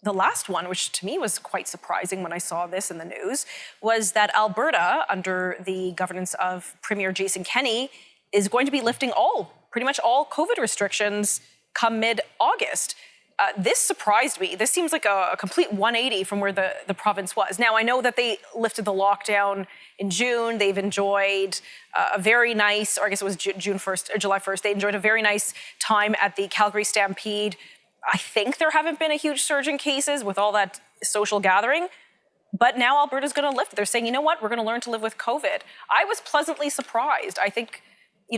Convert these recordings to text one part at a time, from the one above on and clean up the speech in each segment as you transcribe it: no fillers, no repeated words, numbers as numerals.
the last one, which to me was quite surprising when I saw this in the news, was that Alberta, under the governance of Premier Jason Kenney, is going to be lifting pretty much all COVID restrictions come mid-August. This surprised me. This seems like a complete 180 from where the province was. Now, I know that they lifted the lockdown in June. They've enjoyed a very nice, or I guess it was June 1st or July 1st, they enjoyed a very nice time at the Calgary Stampede. I think there haven't been a huge surge in cases with all that social gathering. But now Alberta's going to lift. They're saying, you know what, we're going to learn to live with COVID. I was pleasantly surprised. I think,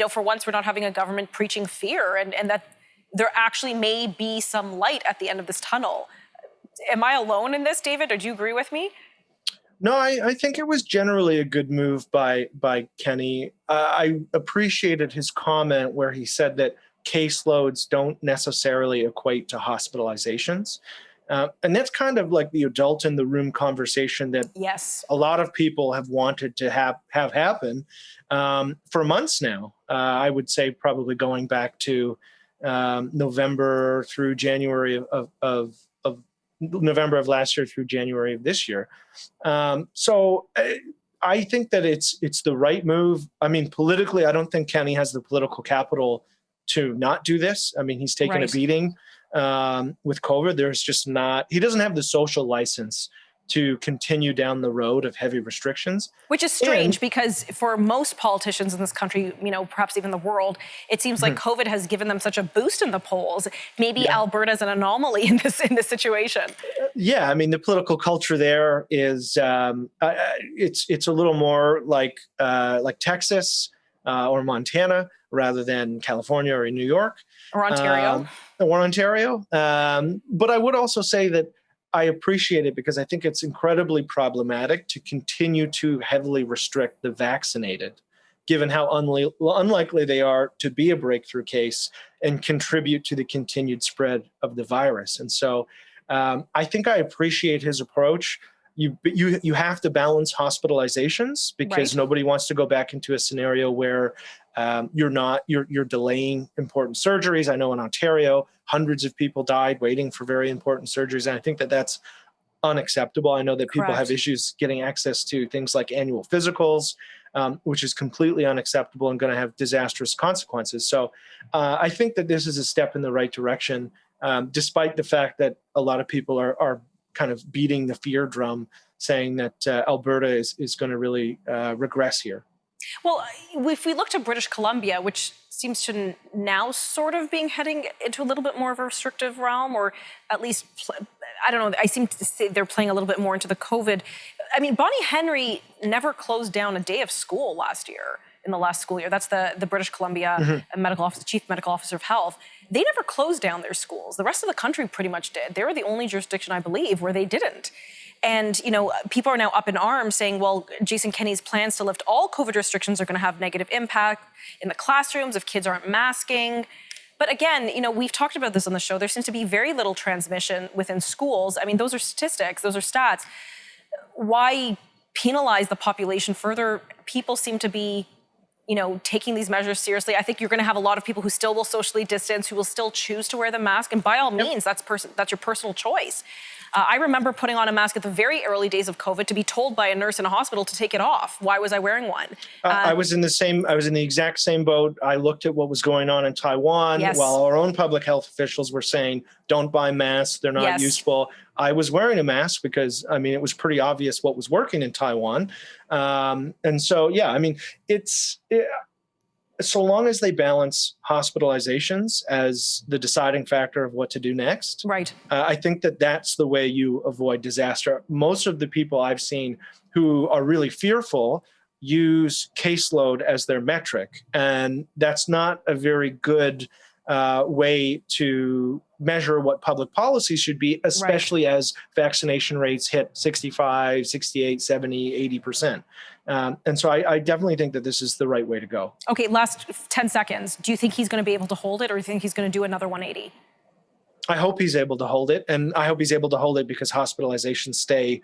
for once, we're not having a government preaching fear and that there actually may be some light at the end of this tunnel. Am I alone in this, David, or do you agree with me? No, I think it was generally a good move by Kenney. I appreciated his comment where he said that caseloads don't necessarily equate to hospitalizations. And that's kind of like the adult in the room conversation that a lot of people have wanted to have happen for months now. I would say probably going back to November through January of November of last year through January of this year. So I think that it's the right move. I mean, politically, I don't think Kenney has the political capital to not do this. I mean, he's taken a beating with COVID. There's just not, he doesn't have the social license to continue down the road of heavy restrictions. Which is strange because for most politicians in this country, perhaps even the world, it seems like COVID has given them such a boost in the polls. Maybe Alberta's an anomaly in this situation. Yeah, I mean, the political culture there is, it's a little more like Texas or Montana rather than California or New York. Or Ontario. But I would also say that I appreciate it because I think it's incredibly problematic to continue to heavily restrict the vaccinated, given how unlikely they are to be a breakthrough case and contribute to the continued spread of the virus. And so I think I appreciate his approach. You have to balance hospitalizations because nobody wants to go back into a scenario where you're delaying important surgeries. I know in Ontario, hundreds of people died waiting for very important surgeries. And I think that that's unacceptable. I know that people have issues getting access to things like annual physicals, which is completely unacceptable and going to have disastrous consequences. So I think that this is a step in the right direction, despite the fact that a lot of people are kind of beating the fear drum, saying that Alberta is going to really regress here. Well, if we look to British Columbia, which seems to now sort of being heading into a little bit more of a restrictive realm, or at least, I don't know, I seem to say they're playing a little bit more into the COVID. I mean, Bonnie Henry never closed down a day of school last year, in the last school year. That's the British Columbia medical officer, chief medical officer of health. They never closed down their schools. The rest of the country pretty much did. They were the only jurisdiction, I believe, where they didn't. And, people are now up in arms saying, well, Jason Kenney's plans to lift all COVID restrictions are going to have negative impact in the classrooms if kids aren't masking. But again, we've talked about this on the show. There seems to be very little transmission within schools. I mean, those are statistics, those are stats. Why penalize the population further? People seem to be, taking these measures seriously. I think you're going to have a lot of people who still will socially distance, who will still choose to wear the mask. And by all means, that's your personal choice. I remember putting on a mask at the very early days of COVID to be told by a nurse in a hospital to take it off. Why was I wearing one? I was in the exact same boat. I looked at what was going on in Taiwan while our own public health officials were saying, don't buy masks, they're not useful. I was wearing a mask because, it was pretty obvious what was working in Taiwan. And so, so long as they balance hospitalizations as the deciding factor of what to do next, I think that that's the way you avoid disaster. Most of the people I've seen who are really fearful use caseload as their metric, and that's not a very good way to measure what public policy should be, especially as vaccination rates hit 65, 68, 70, 80%. And so I definitely think that this is the right way to go. Okay, last 10 seconds. Do you think he's going to be able to hold it, or do you think he's going to do another 180? I hope he's able to hold it, and I hope he's able to hold it because hospitalizations stay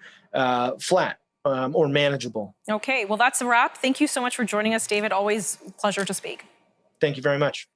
flat or manageable. Okay, well, that's a wrap. Thank you so much for joining us, David. Always a pleasure to speak. Thank you very much.